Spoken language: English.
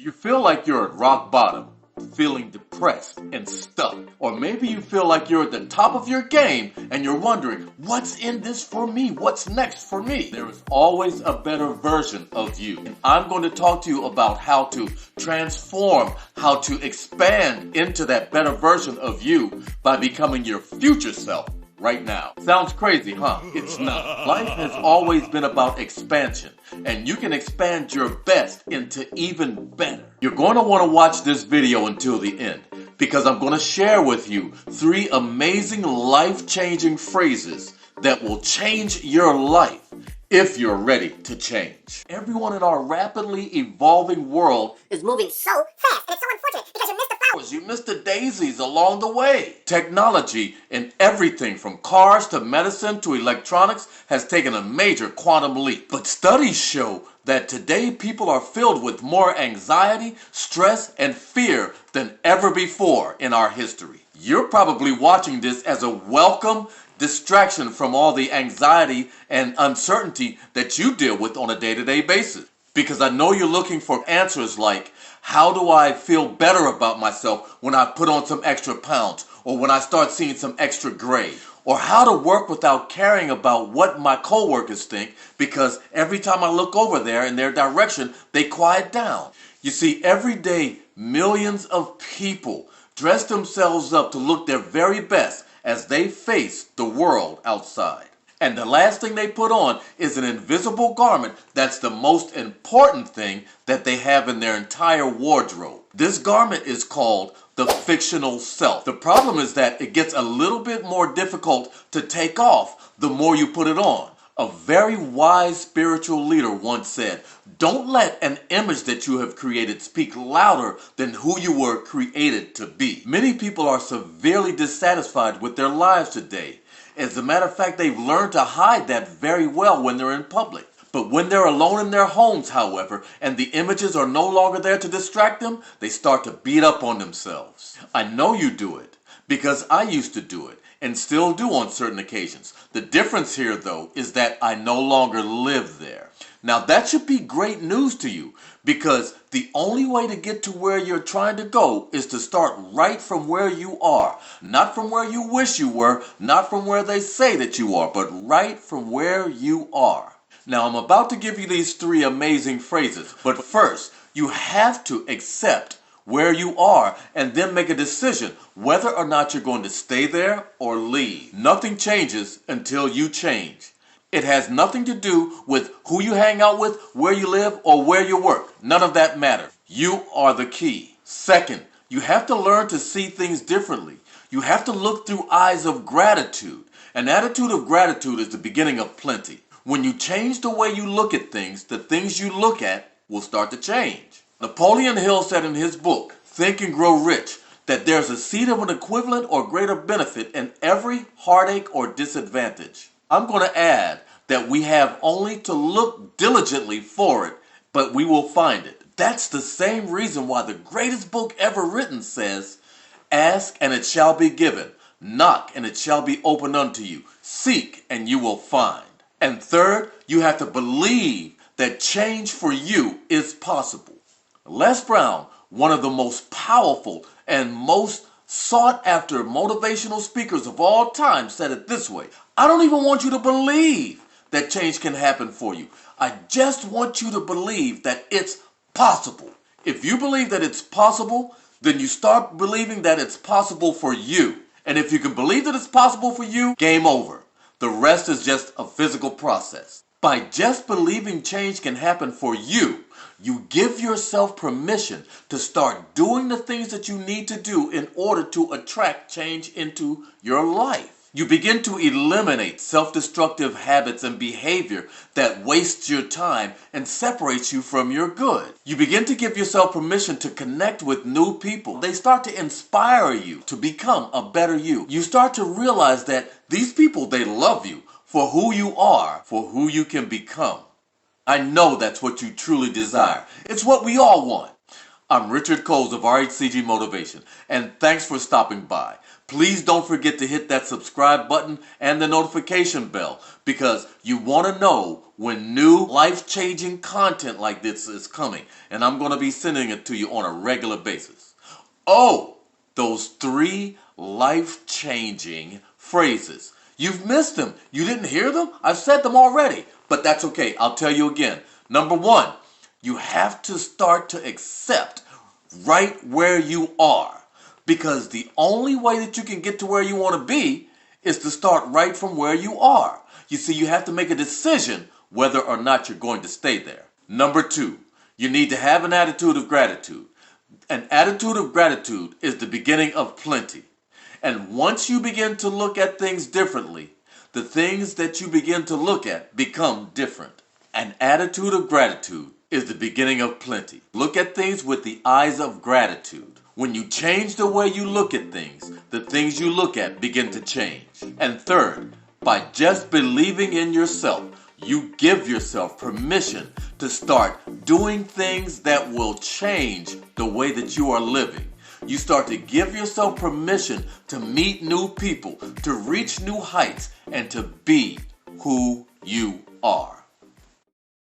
you feel like you're at rock bottom, feeling depressed and stuck? Or maybe you feel like you're at the top of your game and you're wondering, what's in this for me? What's next for me? There is always a better version of you. And I'm going to talk to you about how to transform, how to expand into that better version of you by becoming your future self. Right now. Sounds crazy, huh? It's not. Life has always been about expansion, and you can expand your best into even better. You're going to want to watch this video until the end, because I'm going to share with you 3 amazing life-changing phrases that will change your life if you're ready to change. Everyone in our rapidly evolving world is moving so fast, and it's so unfortunate because you missed the flowers. You missed the daisies along the way. Technology in everything from cars to medicine to electronics has taken a major quantum leap. But studies show that today people are filled with more anxiety, stress, and fear than ever before in our history. You're probably watching this as a welcome distraction from all the anxiety and uncertainty that you deal with on a day-to-day basis. Because I know you're looking for answers like, how do I feel better about myself when I put on some extra pounds, or when I start seeing some extra gray, or how to work without caring about what my coworkers think, because every time I look over there in their direction, they quiet down. You see, every day, millions of people dress themselves up to look their very best as they face the world outside. And the last thing they put on is an invisible garment that's the most important thing that they have in their entire wardrobe. This garment is called the fictional self. The problem is that it gets a little bit more difficult to take off the more you put it on. A very wise spiritual leader once said, don't let an image that you have created speak louder than who you were created to be. Many people are severely dissatisfied with their lives today. As a matter of fact, they've learned to hide that very well when they're in public. But when they're alone in their homes, however, and the images are no longer there to distract them, they start to beat up on themselves. I know you do it, because I used to do it, and still do on certain occasions. The difference here, though, is that I no longer live there. Now, that should be great news to you, because the only way to get to where you're trying to go is to start right from where you are. Not from where you wish you were, not from where they say that you are, but right from where you are. Now, I'm about to give you these 3 amazing phrases, but first, you have to accept where you are and then make a decision whether or not you're going to stay there or leave. Nothing changes until you change. It has nothing to do with who you hang out with, where you live, or where you work. None of that matters. You are the key. Second, you have to learn to see things differently. You have to look through eyes of gratitude. An attitude of gratitude is the beginning of plenty. When you change the way you look at things, the things you look at will start to change. Napoleon Hill said in his book, Think and Grow Rich, that there's a seed of an equivalent or greater benefit in every heartache or disadvantage. I'm going to add that we have only to look diligently for it, but we will find it. That's the same reason why the greatest book ever written says, ask and it shall be given. Knock and it shall be opened unto you. Seek and you will find. And third, you have to believe that change for you is possible. Les Brown, one of the most powerful and most sought after motivational speakers of all time, said it this way: I don't even want you to believe that change can happen for you. I just want you to believe that it's possible. If you believe that it's possible, then you start believing that it's possible for you. And if you can believe that it's possible for you, game over. The rest is just a physical process. By just believing change can happen for you, you give yourself permission to start doing the things that you need to do in order to attract change into your life. You begin to eliminate self-destructive habits and behavior that wastes your time and separates you from your good. You begin to give yourself permission to connect with new people. They start to inspire you to become a better you. You start to realize that these people, they love you for who you are, for who you can become. I know that's what you truly desire. It's what we all want. I'm Richard Coles of RHCG Motivation, and thanks for stopping by. Please don't forget to hit that subscribe button and the notification bell because you want to know when new life-changing content like this is coming, and I'm going to be sending it to you on a regular basis. Oh, those 3 life-changing phrases. You've missed them. You didn't hear them? I've said them already, but that's okay. I'll tell you again. Number 1, you have to start to accept right where you are. Because the only way that you can get to where you want to be is to start right from where you are. You see, you have to make a decision whether or not you're going to stay there. Number 2, you need to have an attitude of gratitude. An attitude of gratitude is the beginning of plenty. And once you begin to look at things differently, the things that you begin to look at become different. An attitude of gratitude is the beginning of plenty. Look at things with the eyes of gratitude. When you change the way you look at things, the things you look at begin to change. And third, by just believing in yourself, you give yourself permission to start doing things that will change the way that you are living. You start to give yourself permission to meet new people, to reach new heights, and to be who you are.